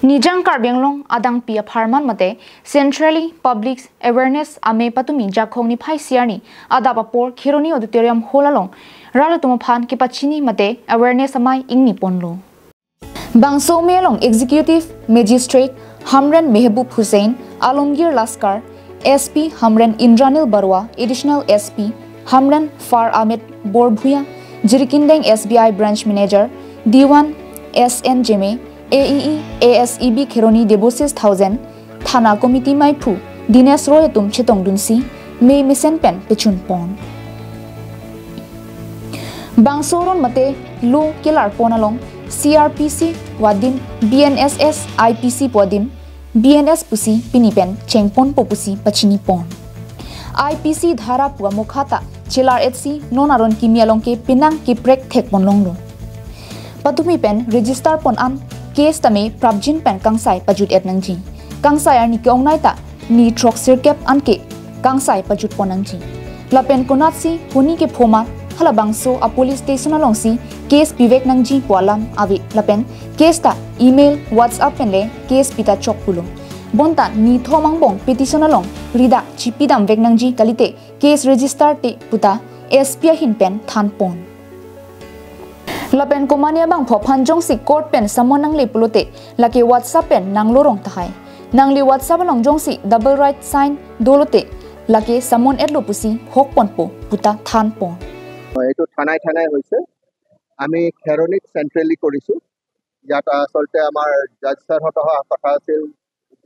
Nijang Karbenglong Adang Pia Pharman Mate Centrally Public Awareness Ame Patumi Jakong ni Pai Siarni Adapapor Kironi Auditorium Holalong Ralatuma Kipachini Mate Awareness Amai Ingni Ponlo Bangso Melong Executive Magistrate Hamran Mehboob Hussain Alomgir Laskar SP Hamran Indranil Barwa Additional SP Hamran Far Ahmed Borbhuya Jirikindeng SBI Branch Manager D1 SN Jeme AEE ASEB Keroni Debosis 1000 Thana Committee Maipu Dines Royatum Chetong Dunsi May Misen Pen Pechun Pon Bangsoron Mate Lu Kilar Ponalong CRPC Wadim BNSS IPC Podim BNS Pusi Pinipen Chengpon Popusi Pachini Pon IPC Dhara Pua Mukhata Chilar HC Nonaron Kimialong ke Pinang Kiprek Thek Ponlonglo Patumi Pen Register Pon An Case tame Prabjin Pen Kangsai Pajut Etnangji Kangsai Arni Kyong Naita Ni Trok Sirkep Anke Kangsai Pajut Ponangji Lapen Konatsi Huni ke Phoma Halabangso a police station alongsi case Vivek Nangji Poalam Avi Lapen case ta email WhatsApp penle case pita chok pulo Bonta ni thomangbong petition along rida chipidam Vivek Nangji kalite case register te puta SP hin pen than pon Lapen komania bang phophan jongsi court pen samonang le pulote lake WhatsApp pen nanglorong thai nangli WhatsApp along jongsi double right sign dolote lake samon edlo pusi hok ponpo puta than pon এইটো থানাই হৈছে আমি খেৰনিক সেন্ট্ৰেলি কৰিছো ইয়াত আসলতে আমাৰ জাজ sir হত কথা আছিল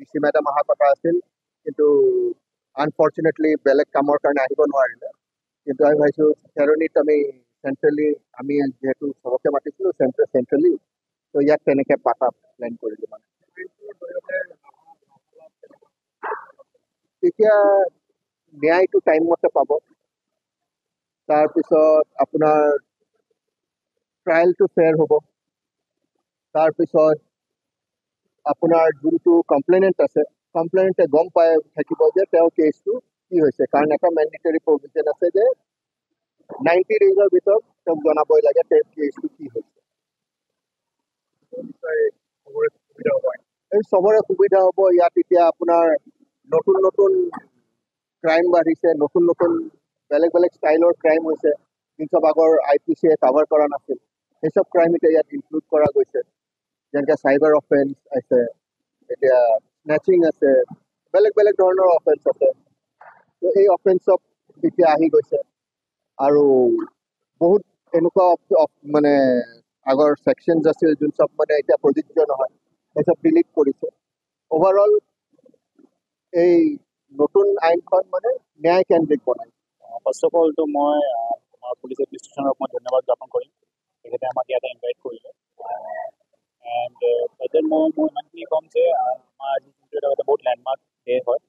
ডিসি মেডাম কথা আছিল কিন্তু আনফৰচুনেটলি বেলেগ কামৰ কাৰণে আহিব নোৱাৰিলে কিন্তু আমি ভাবিছো খেৰনিত আমি সেন্ট্ৰেলি আমি যেহেতু সবকে মাতিছিলো সেন্ট্ৰেলি তো ইয়াত তেনেকে পাতা প্ল্যান কৰিলো মানে এতিয়া ন্যায়টো টাইম মতে পাব তাৰ পিছত আপোনাৰ ট্ৰায়াল টু ফেয়াৰ হ'ব তাৰ পিছত আপোনাৰ যোনটো কমপ্লেইনেন্ট আছে কমপ্লেইনেন্টে গম পাই থাকিব যে তেওঁ কেছটো কি হৈছে কাৰণ এটা ম্যান্ডেটৰি প্ৰভিজন আছে যে 90 ডেজৰ ভিতৰত তেওঁক জনাবই লাগে তেওঁ কেছটো কি হৈছে এই সবৰে সুবিধা হ'ব ইয়াত এতিয়া আপোনাৰ নতুন নতুন ক্ৰাইম বাঢ়িছে নতুন নতুন বেলেগ বেলেগ স্টাইলৰ ক্ৰাইম হৈছে যিসব আগৰ আইপিসি কভাৰ কৰা নাছিল এইসব ক্ৰাইম এতিয়া ইয়াত ইনক্লুড কৰা গৈছে যেনেকৈ সাইবাৰ অফেন্স আছে এতিয়া স্নেচিং আছে বেলেগ বেলেগ ধৰণৰ অফেন্স আছে তো এই অফেন্সক এতিয়া আহি গৈছে আৰু বহুত এনেকুৱা মানে আগৰ সেকশনছ আছিল যোন সব মানে এতিয়া প্ৰযোজ্য নহয় এইসব ডিলিট কৰিছে ওভাৰঅল এই নতুন আইনখন মানে ন্যায় কেন্দ্ৰিক বনায় First of all, to my police administration of my ধন্যবাদ জ্ঞাপন কৰিম তেখেতে আমাক ইয়াতে ইনভাইট কৰিলে এণ্ড তাতে মই ইমানখিনি ক'ম যে আমাৰ যোনটো এটা বহুত লেণ্ডমাৰ্ক ডে হয়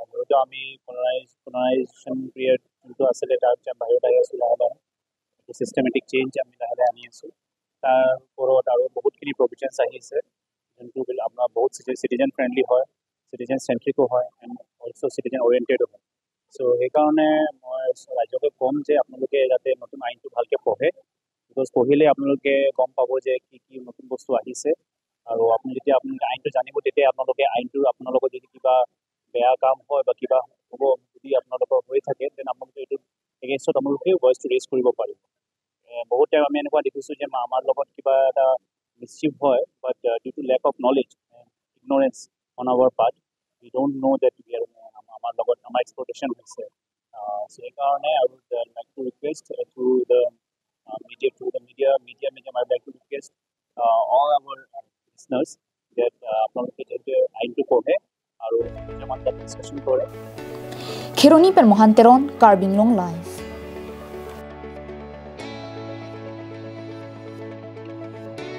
যিহেতু আমি কলনাইজেশ্যন পিৰিয়ড যোনটো আছিলে তাৰ বাহিৰত আহি আছোঁ লাহে লাহে চিষ্টেমেটিক চেঞ্জ আমি লাহে লাহে আনি আছোঁ তাৰ ওপৰত আৰু বহুতখিনি প্ৰভিজনছ আহিছে যোনটো আপোনাৰ বহুত চিটিজেন ফ্ৰেণ্ডলি হয় চিটিজেন চেণ্ট্ৰিকো হয় এণ্ড অলছ' চিটিজেন অৰিয়েণ্টেডো হয় সো সেইকাৰণে মই ৰাজ্যকে ক'ম যে আপোনালোকে যাতে নতুন আইনটো ভালকৈ পঢ়ে বিকজ পঢ়িলে আপোনালোকে গম পাব যে কি কি নতুন বস্তু আহিছে আৰু আপুনি যেতিয়া আপোনালোকে আইনটো জানিব তেতিয়া আপোনালোকে আইনটো আপোনালোকৰ যদি কিবা বেয়া কাম হয় বা কিবা হ'ব যদি আপোনালোকৰ হৈ থাকে দেন আপোনালোকে এইটো এগেইনষ্টত আপোনালোকে ভইচটো ৰেইজ কৰিব পাৰিব বহুত টাইম আমি এনেকুৱা দেখিছোঁ যে আমাৰ লগত কিবা এটা মিছচিভ হয় but due to lack of knowledge ignorance on our part we don't know' that we are আমাৰ লগত আমাৰ এক্সপ্ল'টেশ্যন হৈছে সেইকাৰণে I would like to request through the media I like to request all our listeners that আপোনালোকে যাতে আইনটো পঢ়ে আৰু আমাৰ তাত ডিছকাশ্যন কৰে Khironi per Mohanteron Karbinglong Live